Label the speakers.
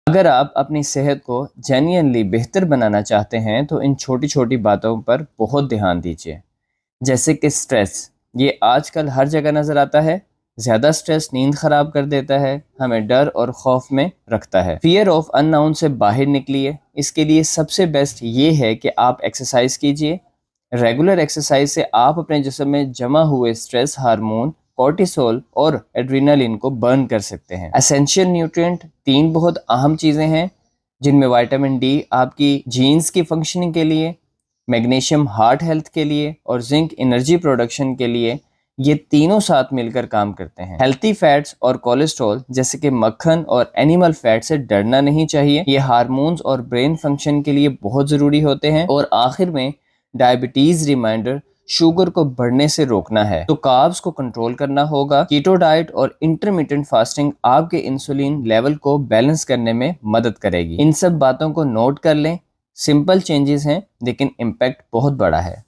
Speaker 1: अगर आप अपनी सेहत को जेन्युइनली बेहतर बनाना चाहते हैं तो इन छोटी छोटी बातों पर बहुत ध्यान दीजिए। जैसे कि स्ट्रेस, ये आजकल हर जगह नज़र आता है। ज़्यादा स्ट्रेस नींद ख़राब कर देता है, हमें डर और खौफ में रखता है। फियर ऑफ अननोन से बाहर निकलिए। इसके लिए सबसे बेस्ट ये है कि आप एक्सरसाइज कीजिए। रेगुलर एक्सरसाइज से आप अपने जिस्म में जमा हुए स्ट्रेस हार्मोन कॉर्टिसोल और एड्रेनालिन को बर्न कर सकते हैं। एसेंशियल न्यूट्रिएंट तीन बहुत अहम चीज़ें हैं, जिनमें विटामिन डी आपकी जीन्स की फंक्शनिंग के लिए, मैग्नीशियम हार्ट हेल्थ के लिए और जिंक एनर्जी प्रोडक्शन के लिए, ये तीनों साथ मिलकर काम करते हैं। हेल्थी फैट्स और कोलेस्ट्रॉल जैसे कि मक्खन और एनिमल फैट से डरना नहीं चाहिए। ये हार्मोन्स और ब्रेन फंक्शन के लिए बहुत ज़रूरी होते हैं। और आखिर में डायबिटीज़ रिमाइंडर, शुगर को बढ़ने से रोकना है तो कार्ब्स को कंट्रोल करना होगा। कीटो डाइट और इंटरमिटेंट फास्टिंग आपके इंसुलिन लेवल को बैलेंस करने में मदद करेगी। इन सब बातों को नोट कर लें। सिंपल चेंजेस हैं लेकिन इम्पैक्ट बहुत बड़ा है।